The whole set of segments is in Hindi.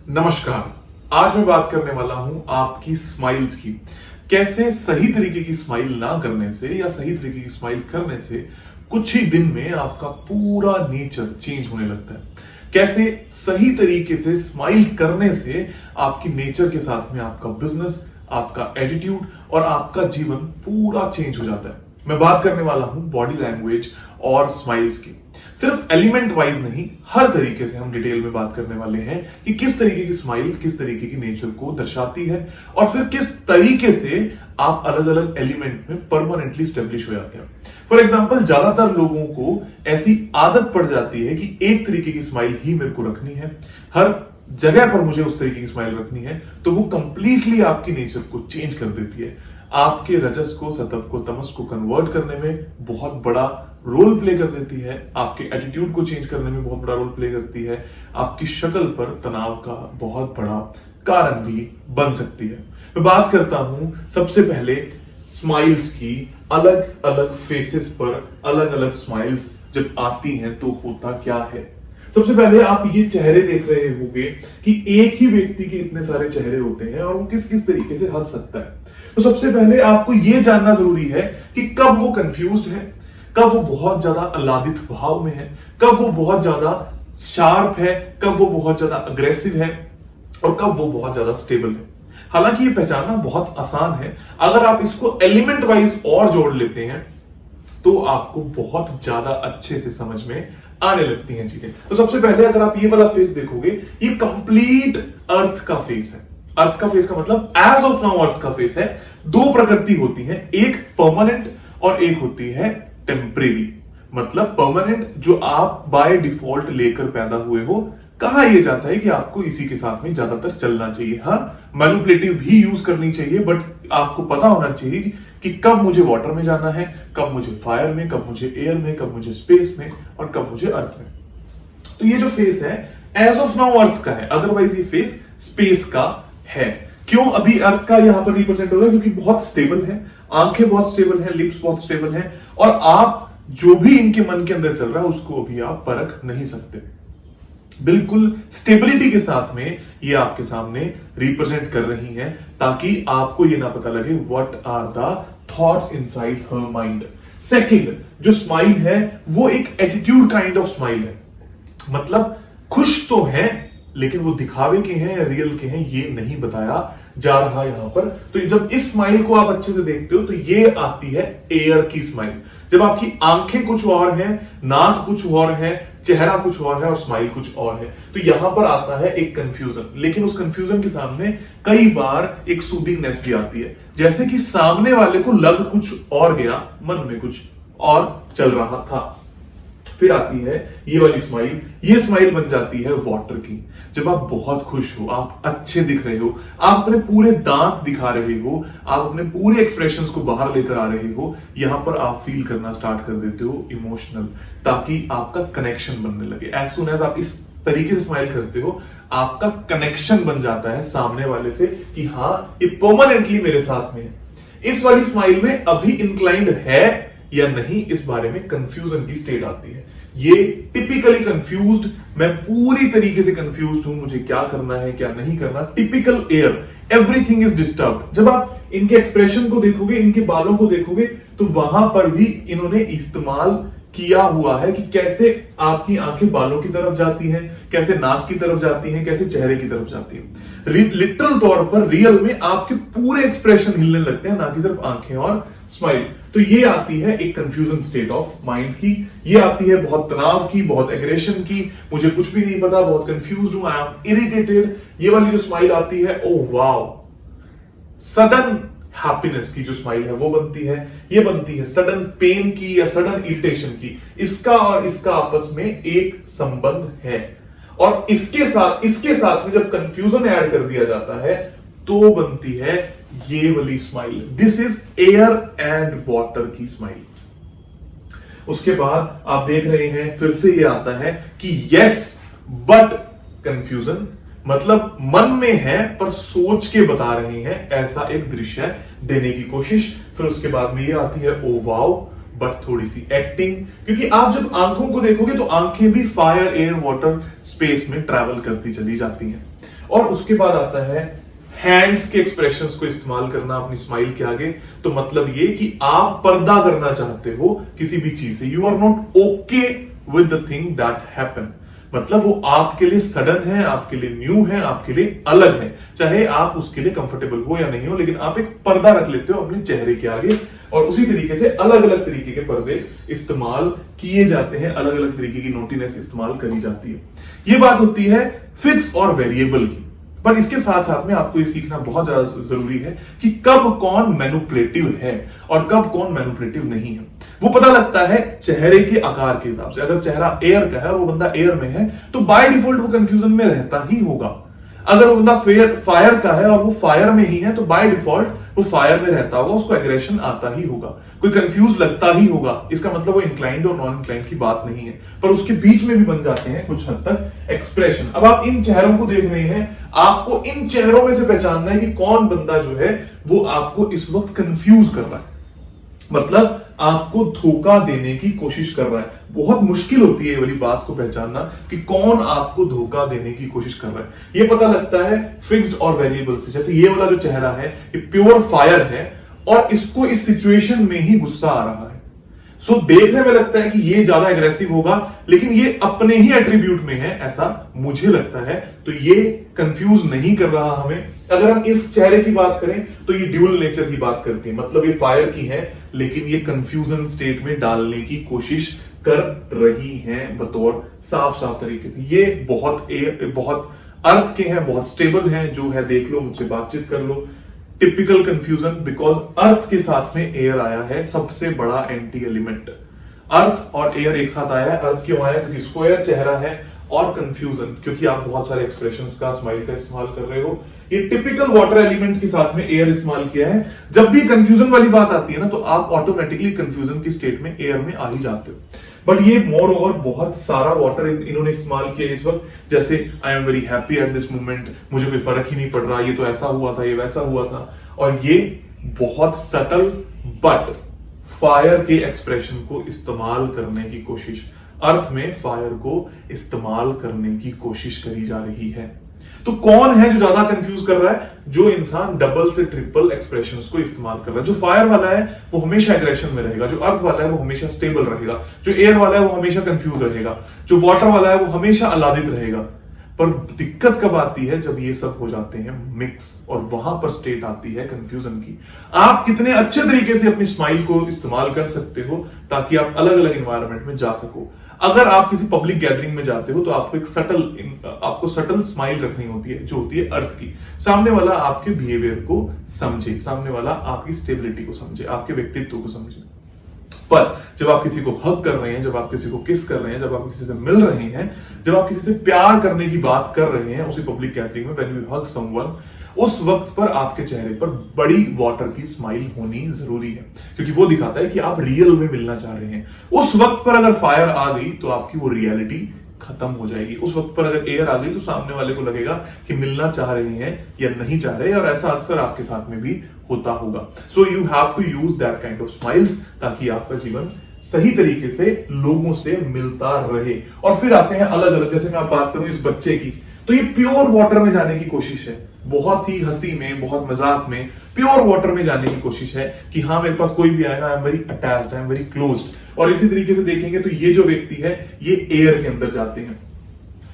नमस्कार। आज मैं बात करने वाला हूं आपकी स्माइल्स की। कैसे सही तरीके की स्माइल ना करने से या सही तरीके की स्माइल करने से कुछ ही दिन में आपका पूरा नेचर चेंज होने लगता है। कैसे सही तरीके से स्माइल करने से आपकी नेचर के साथ में आपका बिजनेस, आपका एटीट्यूड और आपका जीवन पूरा चेंज हो जाता है। मैं बात करने वाला हूं बॉडी लैंग्वेज और स्माइल्स की। सिर्फ एलिमेंट वाइज नहीं, हर तरीके से हम डिटेल में बात करने वाले हैं कि किस तरीके की स्माइल किस तरीके की नेचर को दर्शाती है और फिर किस तरीके से आप अलग अलग एलिमेंट में परमानेंटली स्टेब्लिश हो जाते हैं। फॉर एग्जाम्पल, ज्यादातर लोगों को ऐसी आदत पड़ जाती है कि एक तरीके की स्माइल ही मेरे को रखनी है, हर जगह पर मुझे उस तरीके की स्माइल रखनी है, तो वो कंप्लीटली आपकी नेचर को चेंज कर देती है। आपके रजस को, सतव को, तमस को कन्वर्ट करने में बहुत बड़ा रोल प्ले कर देती है, आपके एटीट्यूड को चेंज करने में बहुत बड़ा रोल प्ले करती है, आपकी शक्ल पर तनाव का बहुत बड़ा कारण भी बन सकती है। मैं बात करता हूं सबसे पहले स्माइल्स की। अलग अलग फेसेस पर अलग अलग स्माइल्स जब आती हैं तो होता क्या है। सबसे पहले आप ये चेहरे देख रहे होंगे कि एक ही व्यक्ति के इतने सारे चेहरे होते हैं और वो किस किस तरीके से हंस सकता है। तो सबसे पहले आपको यह जानना जरूरी है कि कब वो कंफ्यूज्ड है, कब वो बहुत ज्यादा आह्लादित भाव में है, कब वो बहुत ज्यादा शार्प है, कब वो बहुत ज्यादा अग्रेसिव है और कब वो बहुत ज्यादा स्टेबल है। हालांकि ये पहचानना बहुत आसान है। अगर आप इसको एलिमेंट वाइज और जोड़ लेते हैं तो आपको बहुत ज्यादा अच्छे से समझ में आने लगती हैं चीजें। तो सबसे पहले अगर आप ये वाला फेस देखोगे, ये कंप्लीट अर्थ का फेस है। अर्थ का फेस का मतलब एज ऑफ नाउ अर्थ का फेस है। दो प्रकृति होती है, एक परमानेंट और एक होती है टेम्परेरी। मतलब परमानेंट जो आप बाय डिफॉल्ट लेकर पैदा हुए हो, कहा यह जाता है कि आपको इसी के साथ में ज्यादातर चलना चाहिए। हाँ, मैनिपुलेटिव भी यूज करनी चाहिए, बट आपको पता होना चाहिए कि कब मुझे वाटर में जाना है, कब मुझे फायर में, कब मुझे एयर में, कब मुझे स्पेस में और कब मुझे अर्थ में। तो ये जो फेस है एज ऑफ नाउ अर्थ का है, अदरवाइज ये फेस स्पेस का है। क्यों अभी अर्थ का यहां पर रिप्रेजेंट हो रहा है? क्योंकि बहुत स्टेबल है, आंखें बहुत स्टेबल है, लिप्स बहुत स्टेबल है और आप जो भी इनके मन के अंदर चल रहा है उसको अभी आप परख नहीं सकते। बिल्कुल स्टेबिलिटी के साथ में ये आपके सामने रिप्रेजेंट कर रही हैं ताकि आपको ये ना पता लगे what are the thoughts inside her mind. Second जो स्माइल है वो एक एटीट्यूड काइंड ऑफ स्माइल है। मतलब खुश तो है लेकिन वो दिखावे के हैं या रियल के हैं ये नहीं बताया जा रहा यहां पर। तो जब इस स्माइल को आप अच्छे से देखते हो तो ये आती है एयर की स्माइल। जब आपकी आंखें कुछ और हैं, नाक कुछ और है, चेहरा कुछ और है और स्माइल कुछ और है, तो यहां पर आता है एक कंफ्यूजन। लेकिन उस कंफ्यूजन के सामने कई बार एक सूदिंगनेस भी आती है, जैसे कि सामने वाले को लग कुछ और गया, मन में कुछ और चल रहा था। फिर आती है ये वाली स्माइल। ये स्माइल बन जाती है वाटर की। जब आप बहुत खुश हो, आप अच्छे दिख रहे हो, आप अपने पूरे दांत दिखा रहे हो, आप अपने पूरे एक्सप्रेशंस को बाहर लेकर आ रहे हो, यहां पर आप फील करना स्टार्ट कर देते हो इमोशनल, ताकि आपका कनेक्शन बनने लगे। एज सुन एज आप इस तरीके से स्माइल करते हो, आपका कनेक्शन बन जाता है सामने वाले से कि हाँ ये परमानेंटली मेरे साथ में है। इस वाली स्माइल में अभी इंक्लाइंड है या नहीं, इस बारे में कंफ्यूजन की स्टेट आती है। ये टिपिकली कंफ्यूज्ड, मैं पूरी तरीके से कंफ्यूज्ड हूं, मुझे क्या करना है क्या नहीं करना। Typical air, everything is disturbed. जब आप इनके एक्सप्रेशन को देखोगे, इनके बालों को देखोगे, तो वहां पर भी इन्होंने इस्तेमाल किया हुआ है कि कैसे आपकी आंखें बालों की तरफ जाती हैं, कैसे नाक की तरफ जाती हैं, कैसे चेहरे की तरफ जाती हैं। लिटरल तौर पर रियल में आपके पूरे एक्सप्रेशन हिलने लगते हैं, ना कि सिर्फ आंखें और स्माइल। तो ये आती है एक कंफ्यूजन स्टेट ऑफ माइंड की, ये आती है बहुत तनाव की, बहुत एग्रेशन की, मुझे कुछ भी नहीं पता, बहुत कंफ्यूज्ड हूं, आई एम इरिटेटेड। ये वाली जो स्माइल आती है, ओ वाओ, सडन हैप्पीनेस की जो स्माइल है वो बनती है। ये बनती है सडन पेन की या सडन इरिटेशन की। इसका और इसका आपस में एक संबंध है और इसके साथ में जब कंफ्यूजन ऐड कर दिया जाता है तो बनती है ये वाली smile. This is air and water की स्माइल। उसके बाद आप देख रहे हैं फिर से ये आता है कि यस बट कंफ्यूजन, मतलब मन में है पर सोच के बता रहे हैं, ऐसा एक दृश्य देने की कोशिश। फिर उसके बाद में ये आती है ओ वाओ बट थोड़ी सी एक्टिंग, क्योंकि आप जब आंखों को देखोगे तो आंखें भी फायर एयर वाटर स्पेस में ट्रैवल करती चली जाती हैं। और उसके बाद आता है हैंड्स के एक्सप्रेशंस को इस्तेमाल करना अपनी स्माइल के आगे। तो मतलब ये कि आप पर्दा करना चाहते हो किसी भी चीज से, you are not okay with the thing that happen. मतलब वो आपके लिए सडन है, आपके लिए न्यू है, आपके लिए अलग है, चाहे आप उसके लिए कंफर्टेबल हो या नहीं हो, लेकिन आप एक पर्दा रख लेते हो अपने चेहरे के आगे। और उसी तरीके से अलग अलग तरीके के पर्दे इस्तेमाल किए जाते हैं, अलग अलग तरीके की नोटीनेस इस्तेमाल करी जाती है। ये बात होती है फिक्स और वेरिएबल की। पर इसके साथ साथ में आपको ये सीखना बहुत ज्यादा जरूरी है कि कब कौन मैनिपुलेटिव है और कब कौन मैनिपुलेटिव नहीं है। वो पता लगता है चेहरे के आकार के हिसाब से। अगर चेहरा एयर का है और वो बंदा एयर में है तो बाय डिफॉल्ट वो कंफ्यूजन में रहता ही होगा। अगर वो बंदा फायर का है और वो फायर में ही है तो बाय डिफॉल्ट वो फायर में रहता होगा, उसको एग्रेशन आता ही होगा, कोई कंफ्यूज लगता ही होगा। इसका मतलब वो इंक्लाइंड और नॉन इंक्लाइंड की बात नहीं है, पर उसके बीच में भी बन जाते हैं कुछ हद तक एक्सप्रेशन। अब आप इन चेहरों को देख रहे हैं, आपको इन चेहरों में से पहचानना है कि कौन बंदा जो है वो आपको इस वक्त कंफ्यूज कर रहा है, मतलब आपको धोखा देने की कोशिश कर रहा है। बहुत मुश्किल होती है ये वाली बात को पहचानना कि कौन आपको धोखा देने की कोशिश कर रहा है। ये पता लगता है फिक्स्ड और वेरिएबल से। जैसे ये वाला जो चेहरा है ये प्योर फायर है और इसको इस सिचुएशन में ही गुस्सा आ रहा है। सो देखने में लगता है कि ये ज्यादा एग्रेसिव होगा, लेकिन ये अपने ही एट्रीब्यूट में है, ऐसा मुझे लगता है। तो ये कंफ्यूज नहीं कर रहा हमें। अगर हम इस चेहरे की बात करें तो ये ड्यूअल नेचर की बात करती है, मतलब ये फायर की है लेकिन ये कंफ्यूजन स्टेट में डालने की कोशिश कर रही हैं बतौर साफ साफ तरीके से। ये बहुत अर्थ के हैं, बहुत स्टेबल हैं, जो है देख लो, मुझसे बातचीत कर लो। टिपिकल कंफ्यूजन बिकॉज अर्थ के साथ में एयर आया है, सबसे बड़ा एंटी एलिमेंट। अर्थ और एयर एक साथ आया है। अर्थ क्यों आया? क्योंकि स्क्वायर चेहरा है, और कंफ्यूजन क्योंकि आप बहुत सारे एक्सप्रेशंस का, स्माइल का इस्तेमाल कर रहे हो। ये टिपिकल वाटर एलिमेंट के साथ में एयर इस्तेमाल किया है। जब भी कंफ्यूजन वाली बात आती है ना तो आप ऑटोमेटिकली कंफ्यूजन की स्टेट में एयर में आ ही जाते हो। बट ये मोर ओवर बहुत सारा वाटर इन्होंने इस्तेमाल किया इस वक्त। जैसे आई am very happy at this moment, मुझे कोई फर्क ही नहीं पड़ रहा, ये तो ऐसा हुआ था, ये वैसा हुआ था। और ये बहुत सटल बट फायर के एक्सप्रेशन को इस्तेमाल करने की कोशिश, अर्थ में फायर को इस्तेमाल करने की कोशिश करी जा रही है। तो कौन है जो ज्यादा कंफ्यूज कर रहा है? जो इंसान डबल से ट्रिपल एक्सप्रेशंस को इस्तेमाल कर रहा है। जो फायर वाला है वो हमेशा एग्रेशन में रहेगा, जो अर्थ वाला है वो हमेशा स्टेबल रहेगा, जो एयर वाला है वो हमेशा कंफ्यूज रहेगा, जो वाटर वाला है वो हमेशा आह्लादित रहेगा। पर दिक्कत कब आती है? जब ये सब हो जाते हैं मिक्स, और वहां पर स्टेट आती है कंफ्यूजन की। आप कितने अच्छे तरीके से अपनी स्माइल को इस्तेमाल कर सकते हो ताकि आप अलग अलग एनवायरनमेंट में जा सको। अगर आप किसी पब्लिक गैदरिंग में जाते हो तो आपको सटल स्माइल रखनी होती है, जो होती है अर्थ की। सामने वाला आपके बिहेवियर को समझे, सामने वाला आपकी स्टेबिलिटी को समझे, आपके व्यक्तित्व को समझे। पर जब आप किसी को हग कर रहे हैं, जब आप किसी को किस कर रहे हैं, जब आप किसी से मिल रहे हैं, जब आप किसी से प्यार करने की बात कर रहे हैं उसी पब्लिक गैदरिंग में, व्हेन यू हग समवन, उस वक्त पर आपके चेहरे पर बड़ी वाटर की स्माइल होनी जरूरी है, क्योंकि वो दिखाता है कि आप रियल में मिलना चाह रहे हैं। उस वक्त पर अगर फायर आ गई तो आपकी वो रियलिटी खत्म हो जाएगी। उस वक्त पर अगर एयर आ गई तो सामने वाले को लगेगा कि मिलना चाह रहे हैं या नहीं चाह रहे, और ऐसा अक्सर आपके साथ में भी होता होगा। So you have to use that kind of smiles ताकि आपका जीवन सही तरीके से लोगों से मिलता रहे। और फिर आते हैं अलग अलग, जैसे मैं आप बात करूं इस बच्चे की, तो ये प्योर वाटर में जाने की कोशिश है, बहुत ही हंसी में, बहुत मजाक में प्योर वाटर में जाने की कोशिश है कि हाँ मेरे पास कोई भी आएगा, आई am very attached, I am very closed. और इसी तरीके से देखेंगे तो ये जो व्यक्ति है ये एयर के अंदर जाते हैं।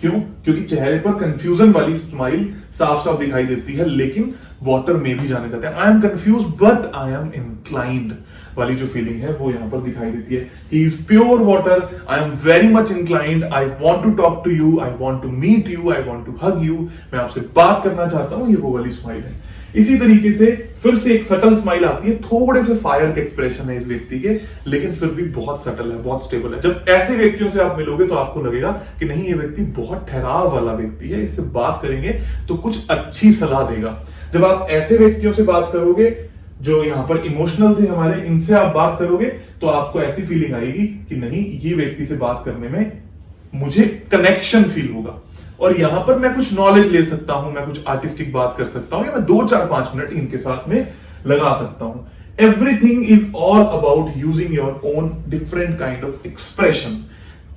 क्यों? क्योंकि चेहरे पर कंफ्यूजन वाली स्माइल साफ साफ दिखाई देती है, लेकिन वाटर में भी जाने जाते हैं। I am confuse but I am inclined वाली जो फीलिंग है वो यहां पर दिखाई देती है। He is pure water, I am very much inclined, I want to talk to you, I want to meet you, I want to hug you, मैं आपसे बात करना चाहता हूं। ये वो वाली स्माइल है। इसी तरीके से फिर से एक सटल स्माइल आती है, थोड़े से फायर के एक्सप्रेशन है इस व्यक्ति के, लेकिन फिर भी बहुत सटल है, बहुत स्टेबल है। जब ऐसे व्यक्तियों से आप मिलोगे तो आपको लगेगा कि नहीं ये व्यक्ति बहुत ठहराव वाला व्यक्ति है, इससे बात करेंगे तो कुछ अच्छी सलाह देगा। जब आप ऐसे व्यक्तियों से बात करोगे जो यहां पर इमोशनल थे हमारे, इनसे आप बात करोगे तो आपको ऐसी फीलिंग आएगी कि नहीं ये व्यक्ति से बात करने में मुझे कनेक्शन फील होगा, और यहां पर मैं कुछ नॉलेज ले सकता हूं, मैं कुछ आर्टिस्टिक बात कर सकता हूं, या मैं 2-4-5 मिनट इनके साथ में लगा सकता हूं। Everything is all about using your own different kind of expressions.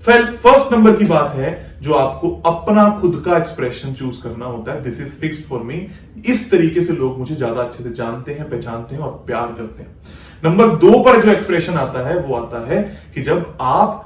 First number की बात है जो आपको अपना खुद का एक्सप्रेशन चूज करना होता है। This is fixed for me. इस तरीके से लोग मुझे ज्यादा अच्छे से जानते हैं, पहचानते हैं और प्यार करते हैं। नंबर 2 पर जो एक्सप्रेशन आता है वो आता है कि जब आप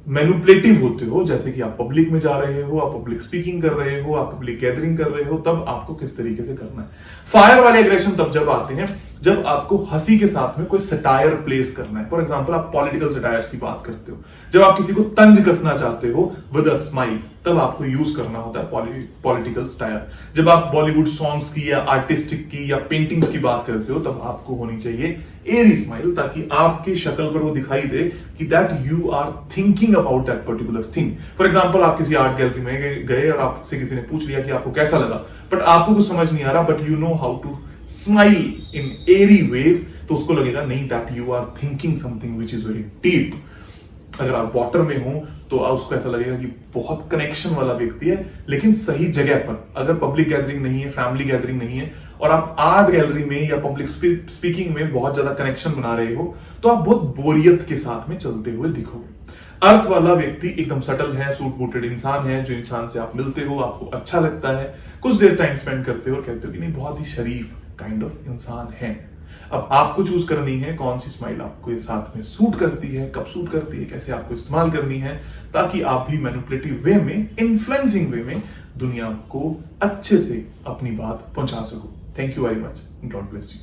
मैनिपुलेटिव होते हो, जैसे कि आप पब्लिक में जा रहे हो, आप पब्लिक स्पीकिंग कर रहे हो, आप पब्लिक गैदरिंग कर रहे हो, तब आपको किस तरीके से करना है। फायर वाले एग्रेशन तब जब आते हैं जब आपको हंसी के साथ में कोई सटायर प्लेस करना है। फॉर एग्जांपल आप पॉलिटिकल सटायर्स की बात करते हो, जब आप किसी को तंज कसना चाहते हो विद अ स्माइल, तब आपको यूज करना होता है पॉलिटिकल सटायर। जब आप बॉलीवुड सॉन्ग्स की या आर्टिस्टिक की या पेंटिंग्स की बात करते हो, तब आपको होनी चाहिए एरी स्माइल, ताकि आपकी शक्ल पर वो दिखाई दे कि that you are thinking about that particular thing. For example आप किसी आर्ट गैलरी में गए और आपसे किसी ने पूछ लिया कि आपको कैसा लगा, बट आपको कुछ समझ नहीं आ रहा, but you know how to smile in airy ways, तो उसको लगेगा नहीं that you are thinking something which is very deep. अगर आप वाटर में हो तो उसको ऐसा लगेगा कि बहुत कनेक्शन वाला व्यक्ति है, लेकिन सही जगह पर। अगर पब्लिक गैदरिंग नहीं है, फैमिली गैदरिंग नहीं है, और आप आर्ट गैलरी में या पब्लिक स्पीकिंग में बहुत ज्यादा कनेक्शन बना रहे हो, तो आप बहुत बोरियत के साथ में चलते हुए दिखोगे। अर्थ वाला व्यक्ति एकदम सटल है, सूट बूटेड इंसान है, जो इंसान से आप मिलते हो, आपको अच्छा लगता है, कुछ देर टाइम स्पेंड करते हो और कहते हो कि नहीं बहुत ही शरीफ काइंड ऑफ इंसान है। अब आपको चूज करनी है कौन सी स्माइल आपको साथ में सूट करती है, कब सूट करती है, कैसे आपको इस्तेमाल करनी है, ताकि आप भी मैनिपुलेटिव वे में, इन्फ्लुएंसिंग वे में दुनिया को अच्छे से अपनी बात पहुंचा सको। Thank you very much. God bless you.